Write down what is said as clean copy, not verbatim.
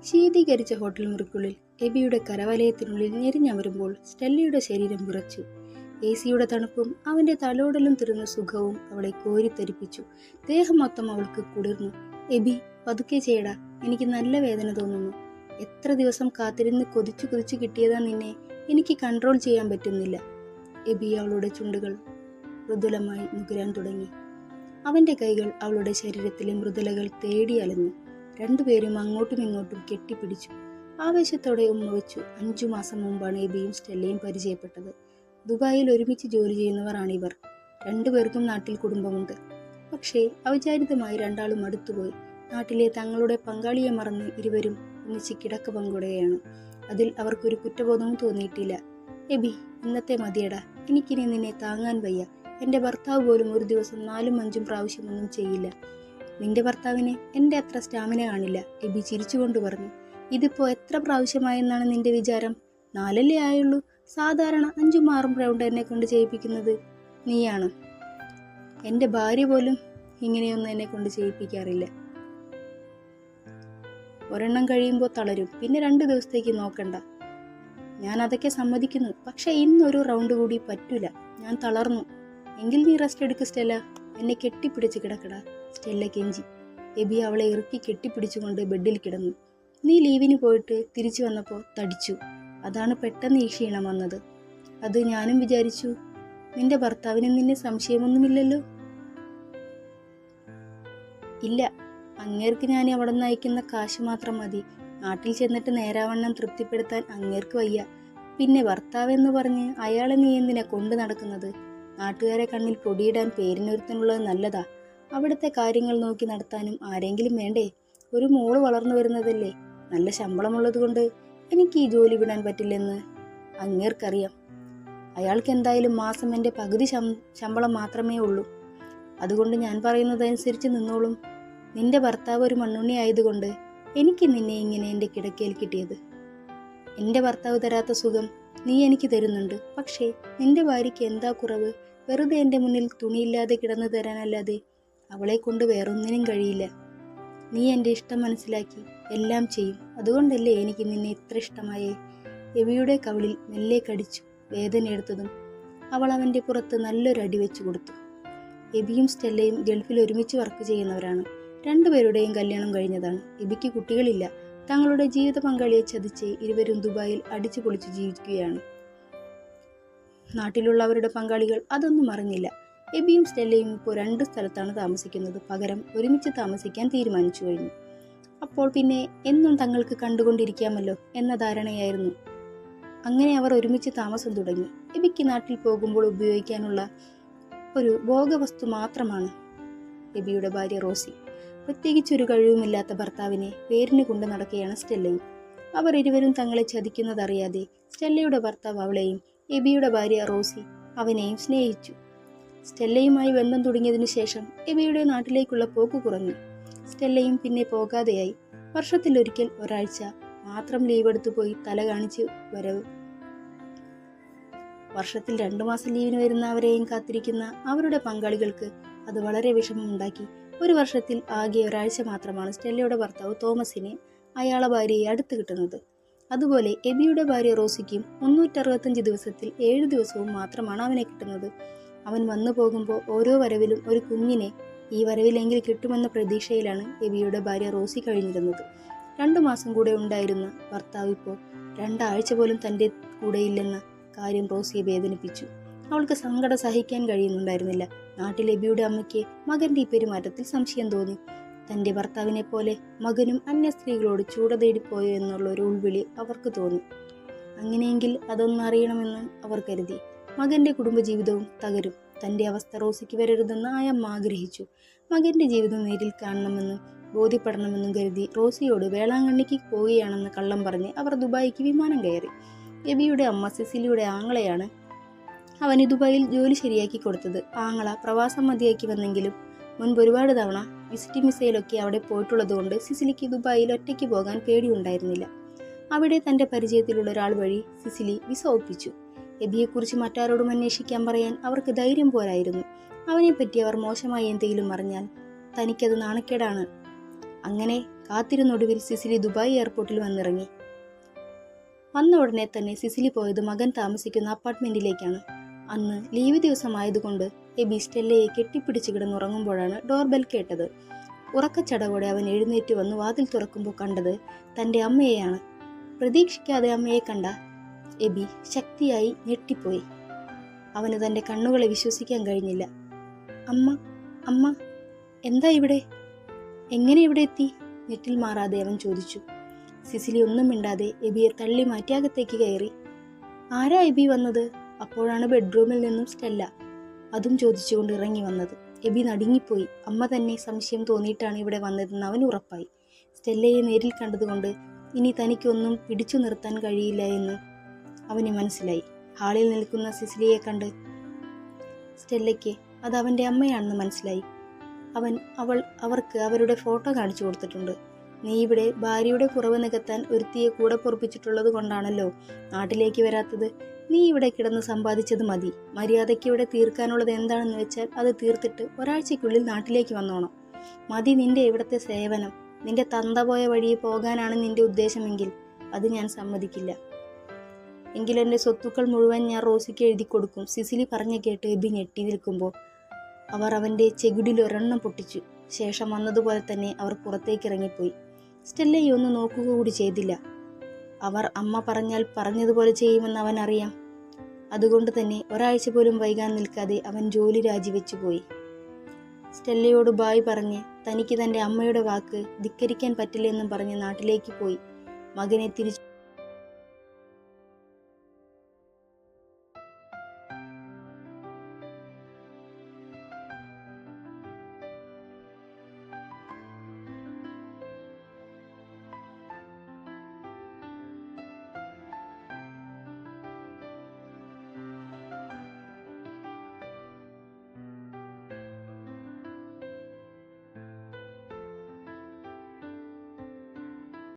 ശീതീകരിച്ച ഹോട്ടൽ മുറിക്കുള്ളിൽ എബിയുടെ കരവലയത്തിനുള്ളിൽ ഞെരിഞ്ഞമരുമ്പോൾ സ്റ്റെല്ലയുടെ ശരീരം വിറച്ചു. എസിയുടെ തണുപ്പും അവന്റെ തലോടലും തരുന്ന സുഖവും അവളെ കോരിത്തരിപ്പിച്ചു. ദേഹം മൊത്തം അവൾക്ക് കുളിർന്നു. എബി, പതുക്കെ ചെയ്യടാ, എനിക്ക് നല്ല വേദന തോന്നുന്നു. എത്ര ദിവസം കാത്തിരുന്ന് കൊതിച്ചു കൊതിച്ചു കിട്ടിയതാ നിന്നെ, എനിക്ക് കൺട്രോൾ ചെയ്യാൻ പറ്റുന്നില്ല. എബി അവളുടെ ചുണ്ടുകൾ മൃദുലമായി നുകരാൻ തുടങ്ങി. അവന്റെ കൈകൾ അവളുടെ ശരീരത്തിലെ മൃദുലകൾ തേടി അലഞ്ഞു. രണ്ടുപേരും അങ്ങോട്ടും ഇങ്ങോട്ടും കെട്ടിപ്പിടിച്ചു. ആവേശത്തോടെ ഉമ്മ വെച്ചു. 5 മാസം മുമ്പാണ് എബിയും സ്റ്റെല്ലയും പരിചയപ്പെട്ടത്. ദുബായിൽ ഒരുമിച്ച് ജോലി ചെയ്യുന്നവരാണിവർ. രണ്ടുപേർക്കും നാട്ടിൽ കുടുംബമുണ്ട്. പക്ഷേ അവിചാരിതമായി രണ്ടാളും അടുത്തുപോയി. നാട്ടിലെ തങ്ങളുടെ പങ്കാളിയെ മറന്ന് ഇരുവരും ഒന്നിച്ച് കിടക്ക പങ്കുടുകയാണ്. അതിൽ അവർക്കൊരു കുറ്റബോധവും തോന്നിയിട്ടില്ല. എബി, ഇന്നത്തെ മതിയടാ, എനിക്കിനി നിന്നെ താങ്ങാൻ വയ്യ. എൻ്റെ ഭർത്താവ് പോലും ഒരു ദിവസം 4-5 പ്രാവശ്യമൊന്നും ചെയ്യില്ല. നിന്റെ ഭർത്താവിന് എൻ്റെ അത്ര സ്റ്റാമിന കാണില്ല, എബി ചിരിച്ചുകൊണ്ട് പറഞ്ഞു. ഇതിപ്പോ എത്ര പ്രാവശ്യമായെന്നാണ് നിന്റെ വിചാരം? 4 ആയുള്ളൂ. സാധാരണ 5-6 റൗണ്ട് എന്നെ കൊണ്ട് ചെയ്യിപ്പിക്കുന്നത് നീയാണ്. എൻ്റെ ഭാര്യ പോലും ഇങ്ങനെയൊന്നും എന്നെ കൊണ്ട് ചെയ്യിപ്പിക്കാറില്ല. ഒരെണ്ണം കഴിയുമ്പോൾ തളരും, പിന്നെ 2 ദിവസത്തേക്ക് നോക്കണ്ട. ഞാൻ അതൊക്കെ സമ്മതിക്കുന്നു, പക്ഷെ ഇന്നൊരു റൗണ്ട് കൂടി പറ്റൂല. ഞാൻ തളർന്നു. എങ്കിൽ നീ റെസ്റ്റ് എടുക്ക് സ്റ്റെല്ല, എന്നെ കെട്ടിപ്പിടിച്ച് കിടക്കടാ, സ്റ്റെല്ല കെഞ്ചി. എബി അവളെ ഇറുക്കി കെട്ടിപ്പിടിച്ചുകൊണ്ട് ബെഡിൽ കിടന്നു. നീ ലീവിന് പോയിട്ട് തിരിച്ചു വന്നപ്പോൾ തടിച്ചു. അതാണ് പെട്ടെന്ന് ഈ ക്ഷീണം വന്നത്. അത് ഞാനും വിചാരിച്ചു. നിന്റെ ഭർത്താവിന് നിന്നെ സംശയമൊന്നുമില്ലല്ലോ? ഇല്ല, അങ്ങേർക്ക് ഞാൻ അവിടെ നിന്ന് അയക്കുന്ന കാശ് മാത്രം മതി. നാട്ടിൽ ചെന്നിട്ട് നേരാവണ്ണം തൃപ്തിപ്പെടുത്താൻ അങ്ങേർക്ക് വയ്യ. പിന്നെ ഭർത്താവെന്ന് പറഞ്ഞ് അയാളെ നീ എന്തിനാ കൊണ്ടു നടക്കുന്നത്? നാട്ടുകാരെ കണ്ണിൽ പൊടിയിടാൻ പേരിനൊരുത്തനുള്ളത് നല്ലതാ. അവിടുത്തെ കാര്യങ്ങൾ നോക്കി നടത്താനും ആരെങ്കിലും വേണ്ടേ? ഒരു മോള് വളർന്നു വരുന്നതല്ലേ. നല്ല ശമ്പളമുള്ളത് കൊണ്ട് എനിക്ക് ഈ ജോലി വിടാൻ പറ്റില്ലെന്ന് അങ്ങേർക്കറിയാം. അയാൾക്ക് എന്തായാലും മാസം എൻ്റെ പകുതി ശമ്പളം മാത്രമേ ഉള്ളൂ. അതുകൊണ്ട് ഞാൻ പറയുന്നതനുസരിച്ച് നിന്നോളും. നിന്റെ ഭർത്താവ് ഒരു മണ്ണുണ്ണി ആയതുകൊണ്ട് എനിക്ക് നിന്നെ ഇങ്ങനെ എൻ്റെ കിടക്കയിൽ കിട്ടിയത്. എൻ്റെ ഭർത്താവ് തരാത്ത സുഖം നീ എനിക്ക് തരുന്നുണ്ട്. പക്ഷേ നിന്റെ ഭാര്യയ്ക്ക് എന്താ കുറവ്? വെറുതെ എൻ്റെ മുന്നിൽ തുണിയില്ലാതെ കിടന്നു തരാനല്ലാതെ അവളെ കൊണ്ട് വേറൊന്നിനും കഴിയില്ല. നീ എൻ്റെ ഇഷ്ടം മനസ്സിലാക്കി എല്ലാം ചെയ്യും. അതുകൊണ്ടല്ലേ എനിക്ക് നിന്നെ ഇത്ര ഇഷ്ടമായേ? എബിയുടെ കവിളിൽ മെല്ലെ കടിച്ചു. വേദനയെടുത്തതും അവൾ അവൻ്റെ പുറത്ത് നല്ലൊരു അടി വെച്ചു കൊടുത്തു. എബിയും സ്റ്റെല്ലയും ഗൾഫിൽ ഒരുമിച്ച് വർക്ക് ചെയ്യുന്നവരാണ്. രണ്ടുപേരുടെയും കല്യാണം കഴിഞ്ഞതാണ്. എബിക്ക് കുട്ടികളില്ല. തങ്ങളുടെ ജീവിത പങ്കാളിയെ ചതിച്ച് ഇരുവരും ദുബായിൽ അടിച്ചു പൊളിച്ചു ജീവിക്കുകയാണ്. നാട്ടിലുള്ളവരുടെ പങ്കാളികൾ അതൊന്നും അറിഞ്ഞില്ല. എബിയും സ്റ്റെല്ലയും ഇപ്പോൾ 2 സ്ഥലത്താണ് താമസിക്കുന്നത്. പകരം ഒരുമിച്ച് താമസിക്കാൻ തീരുമാനിച്ചു കഴിഞ്ഞു. അപ്പോൾ പിന്നെ എന്നും തങ്ങൾക്ക് കണ്ടുകൊണ്ടിരിക്കാമല്ലോ എന്ന ധാരണയായിരുന്നു. അങ്ങനെ അവർ ഒരുമിച്ച് താമസം തുടങ്ങി. എബിക്ക് നാട്ടിൽ പോകുമ്പോൾ ഉപയോഗിക്കാനുള്ള ഒരു ഭോഗവസ്തു മാത്രമാണ് എബിയുടെ ഭാര്യ റോസി. പ്രത്യേകിച്ചൊരു കഴിവുമില്ലാത്ത ഭർത്താവിനെ പേരിന് കൊണ്ട് നടക്കുകയാണ് സ്റ്റെല്ലയും. അവർ ഇരുവരും തങ്ങളെ ചതിക്കുന്നതറിയാതെ സ്റ്റെല്ലയുടെ ഭർത്താവ് അവളെയും എബിയുടെ ഭാര്യ റോസി അവനെയും സ്നേഹിച്ചു. സ്റ്റെല്ലയുമായി ബന്ധം തുടങ്ങിയതിനു ശേഷം എബിയുടെ നാട്ടിലേക്കുള്ള പോക്ക് കുറഞ്ഞു. സ്റ്റെല്ലയും പിന്നെ പോകാതെയായി. വർഷത്തിലൊരിക്കൽ ഒരാഴ്ച മാത്രം ലീവ് എടുത്തു പോയി തല കാണിച്ച് വരവ്. വർഷത്തിൽ 2 മാസം ലീവിന് വരുന്ന അവരെയും കാത്തിരിക്കുന്ന അവരുടെ പങ്കാളികൾക്ക് അത് വളരെ വിഷമമുണ്ടാക്കി. ഒരു വർഷത്തിൽ ആകെ ഒരാഴ്ച മാത്രമാണ് സ്റ്റെല്ലയുടെ ഭർത്താവ് തോമസിനെ അയാളെ ഭാര്യയെ അടുത്ത് കിട്ടുന്നത്. അതുപോലെ എബിയുടെ ഭാര്യ റോസിക്കും 365 ദിവസത്തിൽ 7 ദിവസവും മാത്രമാണ് അവനെ കിട്ടുന്നത്. അവൻ വന്നു പോകുമ്പോൾ ഓരോ വരവിലും ഒരു കുഞ്ഞിനെ ഈ വരവിലെങ്കിൽ കിട്ടുമെന്ന പ്രതീക്ഷയിലാണ് എബിയുടെ ഭാര്യ റോസി കഴിഞ്ഞിരുന്നത്. 2 മാസം കൂടെ ഉണ്ടായിരുന്ന ഭർത്താവ് ഇപ്പോൾ 2 ആഴ്ച പോലും തൻ്റെ കൂടെയില്ലെന്ന കാര്യം റോസിയെ വേദനിപ്പിച്ചു. അവൾക്ക് സങ്കടം സഹിക്കാൻ കഴിയുന്നുണ്ടായിരുന്നില്ല. നാട്ടിൽ എബിയുടെ അമ്മയ്ക്ക് മകന്റെ ഈ പെരുമാറ്റത്തിൽ സംശയം തോന്നി. തൻ്റെ ഭർത്താവിനെ പോലെ മകനും അന്യ സ്ത്രീകളോട് ചൂട തേടിപ്പോയോ എന്നുള്ള ഒരു ഉൾവിളി അവർക്ക് തോന്നി. അങ്ങനെയെങ്കിൽ അതൊന്നും അറിയണമെന്ന് അവർ കരുതി. മകന്റെ കുടുംബജീവിതവും തകരും. തൻ്റെ അവസ്ഥ റോസിക്ക് വരരുതെന്ന് ആ അമ്മ ആഗ്രഹിച്ചു. മകന്റെ ജീവിതം നേരിൽ കാണണമെന്നും ബോധ്യപ്പെടണമെന്നും കരുതി റോസിയോട് വേളാങ്കണ്ണിക്ക് പോവുകയാണെന്ന് കള്ളം പറഞ്ഞ് അവർ ദുബായിക്ക് വിമാനം കയറി. എബിയുടെ അമ്മ സിസിലിയുടെ ആങ്ങളെയാണ് അവന് ദുബായിൽ ജോലി ശരിയാക്കി കൊടുത്തത്. ആങ്ങള പ്രവാസം മതിയാക്കി വന്നെങ്കിലും മുൻപ് ഒരുപാട് തവണ വിസിറ്റിംഗ് വിസയിലൊക്കെ അവിടെ പോയിട്ടുള്ളതുകൊണ്ട് സിസിലിക്ക് ദുബായിൽ ഒറ്റയ്ക്ക് പോകാൻ പേടിയുണ്ടായിരുന്നില്ല. അവിടെ തൻ്റെ പരിചയത്തിലുള്ള ഒരാൾ വഴി സിസിലി വിസ ഒപ്പിച്ചു. എബിയെക്കുറിച്ച് മറ്റാരോടും അന്വേഷിക്കാൻ പറയാൻ അവർക്ക് ധൈര്യം പോരായിരുന്നു. അവനെപ്പറ്റി അവർ മോശമായി എന്തെങ്കിലും അറിഞ്ഞാൽ തനിക്കത് നാണക്കേടാണ്. അങ്ങനെ കാത്തിരുന്നൊടുവിൽ സിസിലി ദുബായ് എയർപോർട്ടിൽ വന്നിറങ്ങി. വന്ന ഉടനെ തന്നെ സിസിലി പോയത് മകൻ താമസിക്കുന്ന അപ്പാർട്ട്മെന്റിലേക്കാണ്. അന്ന് ലീവ് ദിവസമായതുകൊണ്ട് എബി സ്റ്റെല്ലയെ കെട്ടിപ്പിടിച്ച് കിടന്നുറങ്ങുമ്പോഴാണ് ഡോർബെൽ കേട്ടത്. ഉറക്കച്ചടവോടെ അവൻ എഴുന്നേറ്റ് വന്ന് വാതിൽ തുറക്കുമ്പോൾ കണ്ടത് തൻ്റെ അമ്മയെയാണ്. പ്രതീക്ഷിക്കാതെ അമ്മയെ കണ്ട എബി ശക്തിയായി ഞെട്ടിപ്പോയി. അവന് തൻ്റെ കണ്ണുകളെ വിശ്വസിക്കാൻ കഴിഞ്ഞില്ല. അമ്മ, അമ്മ, എന്താ ഇവിടെ? എങ്ങനെ ഇവിടെ എത്തി? ഞെട്ടിൽ മാറാതെ അവൻ ചോദിച്ചു. സിസിലി ഒന്നും മിണ്ടാതെ എബിയെ തള്ളി മാറ്റി അകത്തേക്ക് കയറി. ആരാ എബി വന്നത്? അപ്പോഴാണ് ബെഡ്റൂമിൽ നിന്നും സ്റ്റെല്ല അതും ചോദിച്ചുകൊണ്ട് ഇറങ്ങി വന്നത്. എബി നടുങ്ങിപ്പോയി. അമ്മ തന്നെ സംശയം തോന്നിയിട്ടാണ് ഇവിടെ വന്നതെന്ന് അവൻ ഉറപ്പായി. സ്റ്റെല്ലയെ നേരിൽ കണ്ടതുകൊണ്ട് ഇനി തനിക്കൊന്നും പിടിച്ചു നിർത്താൻ കഴിയില്ല എന്ന് അവന് മനസ്സിലായി. ഹാളിൽ നിൽക്കുന്ന സിസിലിയെ കണ്ട് സ്റ്റെല്ലയ്ക്ക് അത് അവൻ്റെ അമ്മയാണെന്ന് മനസ്സിലായി. അവർക്ക് അവരുടെ ഫോട്ടോ കാണിച്ചു കൊടുത്തിട്ടുണ്ട്. നീ ഇവിടെ ഭാര്യയുടെ കുറവ് നികത്താൻ ഒരുത്തിയെ കൂടെ പൊറപ്പിച്ചിട്ടുള്ളത് കൊണ്ടാണല്ലോ നാട്ടിലേക്ക് വരാത്തത്. നീ ഇവിടെ കിടന്ന് സമ്പാദിച്ചത് മതി. മര്യാദയ്ക്ക് ഇവിടെ തീർക്കാനുള്ളത് എന്താണെന്ന് വെച്ചാൽ അത് തീർത്തിട്ട് ഒരാഴ്ചയ്ക്കുള്ളിൽ നാട്ടിലേക്ക് വന്നോണം. മതി നിന്റെ ഇവിടുത്തെ സേവനം. നിന്റെ തന്ത പോയ വഴിയെ പോകാനാണ് നിന്റെ ഉദ്ദേശമെങ്കിൽ അത് ഞാൻ സമ്മതിക്കില്ല. എങ്കിൽ എൻ്റെ സ്വത്തുക്കൾ മുഴുവൻ ഞാൻ റോസിക്ക് എഴുതി കൊടുക്കും. സിസിലി പറഞ്ഞു കേട്ട് എബി ഞെട്ടി നിൽക്കുമ്പോൾ അവർ അവൻ്റെ ചെകിടിൽ ഒരെണ്ണം പൊട്ടിച്ചു. ശേഷം വന്നതുപോലെ തന്നെ അവർ പുറത്തേക്ക് ഇറങ്ങിപ്പോയി. സ്റ്റെല്ലയെ ഒന്ന് നോക്കുക കൂടി ചെയ്തില്ല. അവർ അമ്മ പറഞ്ഞാൽ പറഞ്ഞതുപോലെ ചെയ്യുമെന്ന് അവൻ അറിയാം. അതുകൊണ്ട് തന്നെ ഒരാഴ്ച പോലും വൈകാൻ നിൽക്കാതെ അവൻ ജോലി രാജിവെച്ചു പോയി. സ്റ്റെല്ലയോട് ബായ് പറഞ്ഞ് തനിക്ക് തൻ്റെ അമ്മയുടെ വാക്ക് ധിക്കരിക്കാൻ പറ്റില്ലെന്നും പറഞ്ഞ് നാട്ടിലേക്ക് പോയി. മകനെ തിരിച്ചു